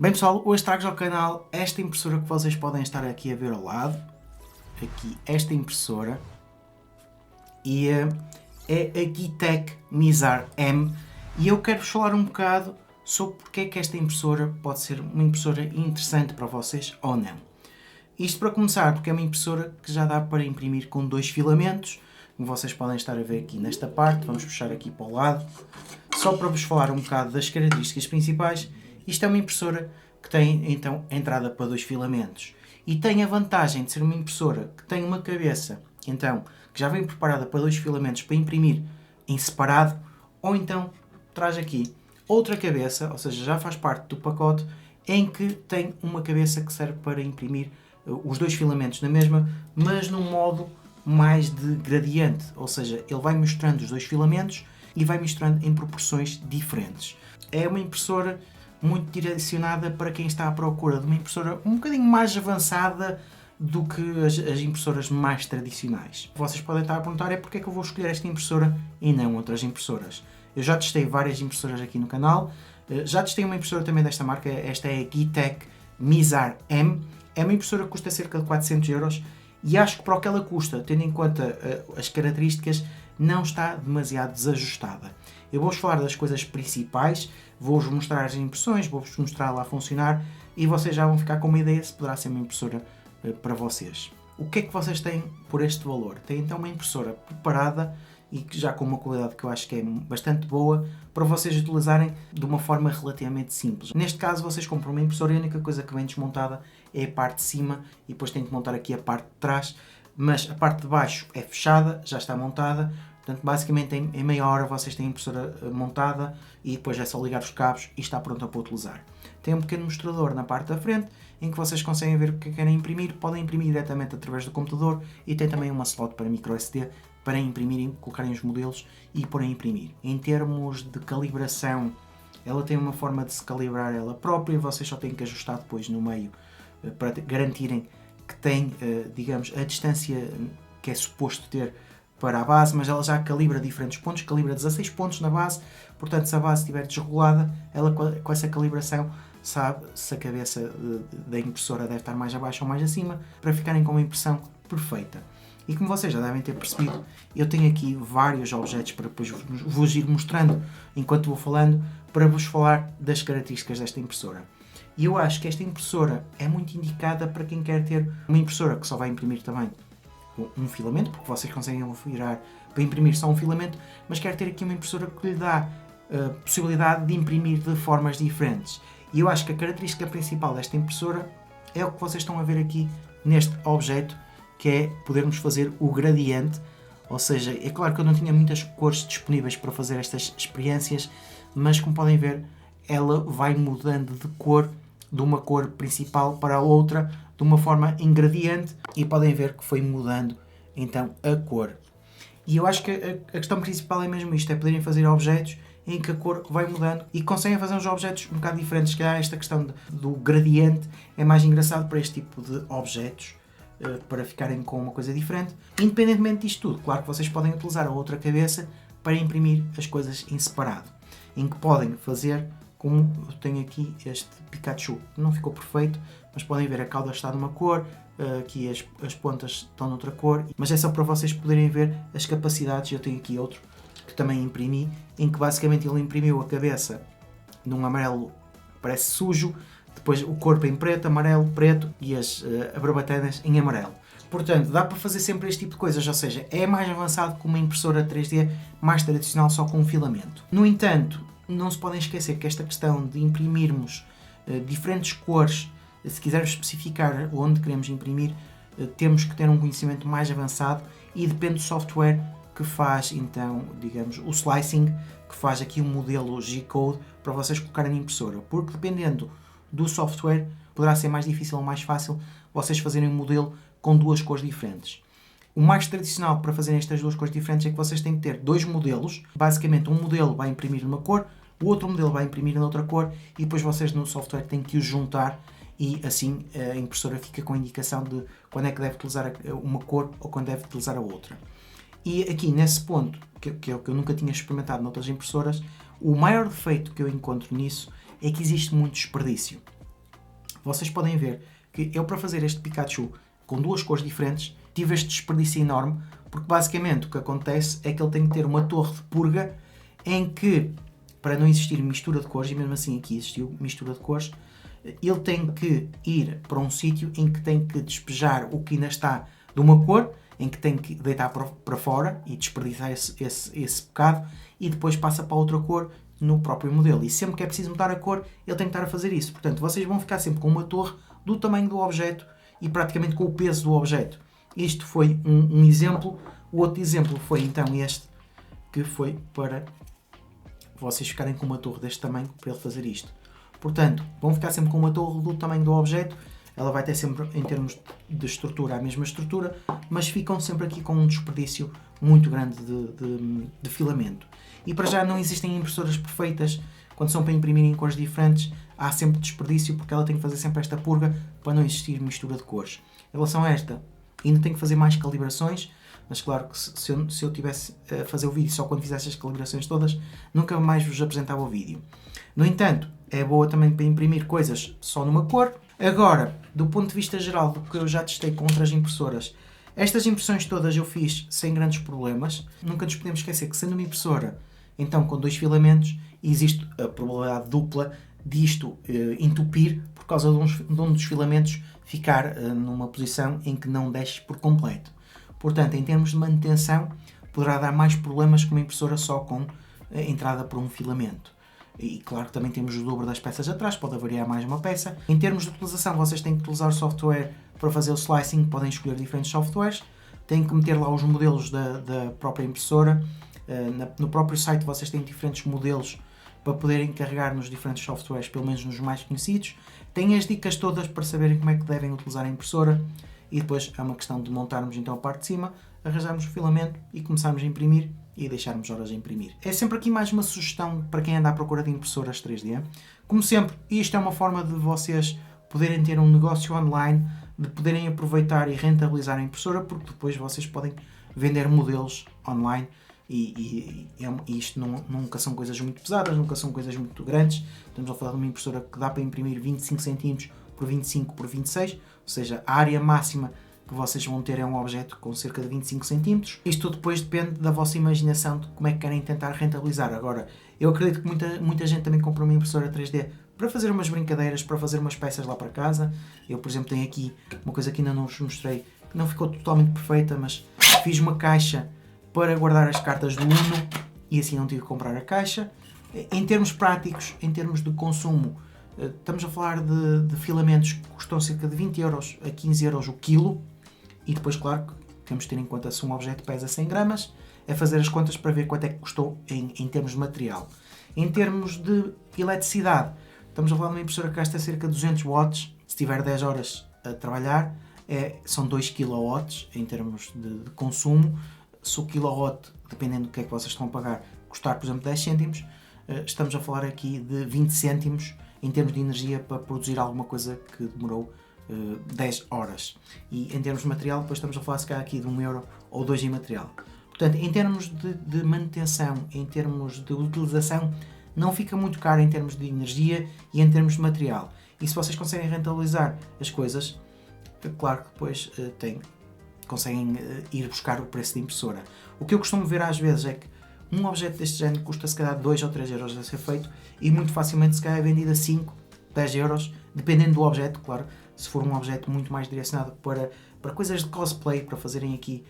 Bem pessoal, hoje trago ao canal esta impressora que vocês podem estar aqui a ver ao lado. Aqui, esta impressora. E é a Geeetech Mizar M. E eu quero-vos falar um bocado sobre porque é que esta impressora pode ser uma impressora interessante para vocês ou não. Isto para começar, porque é uma impressora que já dá para imprimir com 2 filamentos. Como vocês podem estar a ver aqui nesta parte, vamos puxar aqui para o lado. Só para vos falar um bocado das características principais, isto é uma impressora que tem então entrada para 2 filamentos e tem a vantagem de ser uma impressora que tem uma cabeça então que já vem preparada para 2 filamentos para imprimir em separado, ou então traz aqui outra cabeça, ou seja, já faz parte do pacote em que tem uma cabeça que serve para imprimir os 2 filamentos na mesma, mas num modo mais de gradiente, ou seja, ele vai mostrando os 2 filamentos e vai misturando em proporções diferentes. É uma impressora muito direcionada para quem está à procura de uma impressora um bocadinho mais avançada do que as impressoras mais tradicionais. Vocês podem estar a perguntar é porque é que eu vou escolher esta impressora e não outras impressoras. Eu já testei várias impressoras aqui no canal, já testei uma impressora também desta marca, esta é a Geeetech Mizar M. É uma impressora que custa cerca de 400 euros e acho que para o que ela custa, tendo em conta as características, não está demasiado desajustada. Eu vou-vos falar das coisas principais, vou-vos mostrar as impressões, vou-vos mostrar lá a funcionar e vocês já vão ficar com uma ideia se poderá ser uma impressora para vocês. O que é que vocês têm por este valor? Têm então uma impressora preparada e já com uma qualidade que eu acho que é bastante boa para vocês utilizarem de uma forma relativamente simples. Neste caso vocês compram uma impressora e a única coisa que vem desmontada é a parte de cima e depois têm que montar aqui a parte de trás, mas a parte de baixo é fechada, já está montada, portanto basicamente em meia hora vocês têm a impressora montada e depois é só ligar os cabos e está pronta para utilizar. Tem um pequeno mostrador na parte da frente em que vocês conseguem ver o que querem imprimir, podem imprimir diretamente através do computador e tem também uma slot para microSD para imprimirem, colocarem os modelos e porem a imprimir. Em termos de calibração, ela tem uma forma de se calibrar ela própria, vocês só têm que ajustar depois no meio para garantirem que tem, digamos, a distância que é suposto ter para a base, mas ela já calibra diferentes pontos, calibra 16 pontos na base, portanto se a base estiver desregulada, ela com essa calibração sabe se a cabeça da impressora deve estar mais abaixo ou mais acima, para ficarem com uma impressão perfeita. E como vocês já devem ter percebido, eu tenho aqui vários objetos para depois vos ir mostrando enquanto vou falando, para vos falar das características desta impressora. E eu acho que esta impressora é muito indicada para quem quer ter uma impressora que só vai imprimir também um filamento, porque vocês conseguem virar para imprimir só um filamento, mas quer ter aqui uma impressora que lhe dá a possibilidade de imprimir de formas diferentes. E eu acho que a característica principal desta impressora é o que vocês estão a ver aqui neste objeto, que é podermos fazer o gradiente, ou seja, é claro que eu não tinha muitas cores disponíveis para fazer estas experiências, mas como podem ver, ela vai mudando de cor, de uma cor principal para a outra, de uma forma em gradiente, e podem ver que foi mudando então a cor. E eu acho que a questão principal é mesmo isto, é poderem fazer objetos em que a cor vai mudando e conseguem fazer uns objetos um bocado diferentes. Se calhar esta questão do gradiente é mais engraçado para este tipo de objetos, para ficarem com uma coisa diferente. Independentemente disto tudo, claro que vocês podem utilizar a outra cabeça para imprimir as coisas em separado, em que podem fazer como eu tenho aqui este Pikachu, não ficou perfeito, mas podem ver a cauda está de uma cor, aqui as pontas estão noutra cor, mas é só para vocês poderem ver as capacidades. Eu tenho aqui outro que também imprimi, em que basicamente ele imprimiu a cabeça num amarelo que parece sujo, depois o corpo em preto, amarelo, preto e as barbatanas em amarelo. Portanto, dá para fazer sempre este tipo de coisas, ou seja, é mais avançado que uma impressora 3D mais tradicional só com um filamento. No entanto, não se podem esquecer que esta questão de imprimirmos diferentes cores, se quisermos especificar onde queremos imprimir, temos que ter um conhecimento mais avançado e depende do software que faz, então, digamos, o slicing, que faz aqui um modelo G-Code para vocês colocarem na impressora, porque dependendo do software, poderá ser mais difícil ou mais fácil vocês fazerem um modelo com 2 cores diferentes. O mais tradicional para fazerem estas 2 cores diferentes é que vocês têm que ter 2 modelos. Basicamente, um modelo vai imprimir numa cor, o outro modelo vai imprimir noutra cor e depois vocês no software têm que os juntar e assim a impressora fica com a indicação de quando é que deve utilizar uma cor ou quando deve utilizar a outra. E aqui nesse ponto, que é o que eu nunca tinha experimentado noutras impressoras, o maior defeito que eu encontro nisso é que existe muito desperdício. vocês podem ver que eu, para fazer este Pikachu com duas cores diferentes, tive este desperdício enorme, porque basicamente o que acontece é que ele tem que ter uma torre de purga em que, para não existir mistura de cores, e mesmo assim aqui existiu mistura de cores, ele tem que ir para um sítio em que tem que despejar o que ainda está de uma cor, em que tem que deitar para fora e desperdiçar esse bocado, e depois passa para outra cor no próprio modelo. E sempre que é preciso mudar a cor, ele tem que estar a fazer isso. Portanto, vocês vão ficar sempre com uma torre do tamanho do objeto e praticamente com o peso do objeto. Isto foi um exemplo. O outro exemplo foi então este, que foi para vocês ficarem com uma torre deste tamanho para ele fazer isto. Portanto, vão ficar sempre com uma torre do tamanho do objeto. Ela vai ter sempre, em termos de estrutura, a mesma estrutura, mas ficam sempre aqui com um desperdício muito grande de filamento. E para já não existem impressoras perfeitas. Quando são para imprimir em cores diferentes, há sempre desperdício, porque ela tem que fazer sempre esta purga para não existir mistura de cores. Em relação a esta, ainda tenho que fazer mais calibrações, mas claro que se eu tivesse a fazer o vídeo só quando fizesse as calibrações todas, nunca mais vos apresentava o vídeo. No entanto, é boa também para imprimir coisas só numa cor. Agora, do ponto de vista geral do que eu já testei com outras impressoras, estas impressões todas eu fiz sem grandes problemas. Nunca nos podemos esquecer que, sendo uma impressora então com dois filamentos, existe a probabilidade dupla disto entupir por causa de um dos filamentos ficar numa posição em que não desce por completo. Portanto, em termos de manutenção, poderá dar mais problemas que uma impressora só com a entrada por um filamento. E claro que também temos o dobro das peças atrás, pode variar mais uma peça. Em termos de utilização, vocês têm que utilizar o software para fazer o slicing, podem escolher diferentes softwares, têm que meter lá os modelos da própria impressora. No próprio site vocês têm diferentes modelos para poderem carregar nos diferentes softwares, pelo menos nos mais conhecidos. Têm as dicas todas para saberem como é que devem utilizar a impressora, e depois é uma questão de montarmos então a parte de cima, arranjarmos o filamento e começarmos a imprimir e deixarmos horas a imprimir. É sempre aqui mais uma sugestão para quem anda à procura de impressoras 3D. Como sempre, isto é uma forma de vocês poderem ter um negócio online, de poderem aproveitar e rentabilizar a impressora, porque depois vocês podem vender modelos online e isto nunca são coisas muito pesadas, nunca são coisas muito grandes. Estamos a falar de uma impressora que dá para imprimir 25 cm por 25 por 26, ou seja, a área máxima que vocês vão ter é um objeto com cerca de 25 cm. Isto depois depende da vossa imaginação de como é que querem tentar rentabilizar. Agora, eu acredito que muita gente também compra uma impressora 3D para fazer umas brincadeiras, para fazer umas peças lá para casa. Eu, por exemplo, tenho aqui uma coisa que ainda não vos mostrei, que não ficou totalmente perfeita, mas fiz uma caixa para guardar as cartas do Uno e assim não tive que comprar a caixa. Em termos práticos, em termos de consumo, estamos a falar de filamentos que custam cerca de 20 euros a 15 euros o quilo. E depois, claro, que temos de ter em conta se um objeto pesa 100 gramas, é fazer as contas para ver quanto é que custou em termos de material. Em termos de eletricidade, estamos a falar de uma impressora que gasta cerca de 200 watts, se tiver 10 horas a trabalhar, são 2 kW em termos de consumo. Se o kilowatt, dependendo do que é que vocês estão a pagar, custar, por exemplo, 10 cêntimos, estamos a falar aqui de 20 cêntimos em termos de energia para produzir alguma coisa que demorou 10 horas. E em termos de material, depois estamos a falar se calhar aqui de 1 euro ou 2 em material. Portanto, em termos de manutenção, em termos de utilização, não fica muito caro em termos de energia e em termos de material. E se vocês conseguem rentabilizar as coisas, claro que depois conseguem ir buscar o preço da impressora. O que eu costumo ver às vezes é que um objeto deste género custa se calhar 2 ou 3 euros a ser feito e muito facilmente se calhar é vendido a 5, 10 euros, dependendo do objeto, claro. Se for um objeto muito mais direcionado para coisas de cosplay, para fazerem aqui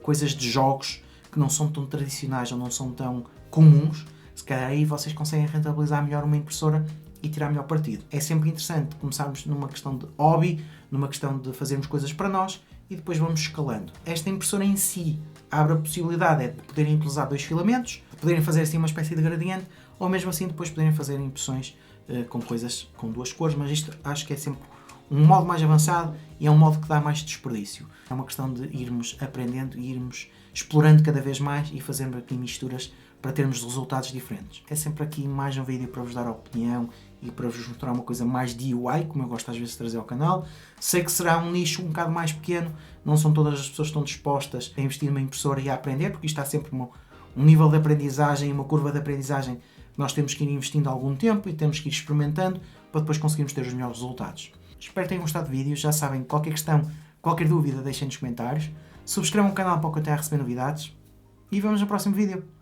coisas de jogos que não são tão tradicionais ou não são tão comuns, se calhar aí vocês conseguem rentabilizar melhor uma impressora e tirar melhor partido. É sempre interessante começarmos numa questão de hobby, numa questão de fazermos coisas para nós e depois vamos escalando. Esta impressora em si abre a possibilidade de poderem utilizar 2 filamentos, de poderem fazer assim uma espécie de gradiente, ou mesmo assim depois poderem fazer impressões com coisas com 2 cores, mas isto acho que é sempre um modo mais avançado e é um modo que dá mais desperdício. É uma questão de irmos aprendendo e irmos explorando cada vez mais e fazendo aqui misturas para termos resultados diferentes. É sempre aqui mais um vídeo para vos dar a opinião e para vos mostrar uma coisa mais DIY, como eu gosto às vezes de trazer ao canal. Sei que será um nicho um bocado mais pequeno, não são todas as pessoas que estão dispostas a investir numa impressora e a aprender, porque isto há sempre um nível de aprendizagem, uma curva de aprendizagem Nós temos que ir investindo algum tempo e temos que ir experimentando para depois conseguirmos ter os melhores resultados. Espero que tenham gostado do vídeo. Já sabem, qualquer questão, qualquer dúvida, deixem nos comentários. Subscrevam o canal para continuar a receber novidades. E vemos no próximo vídeo.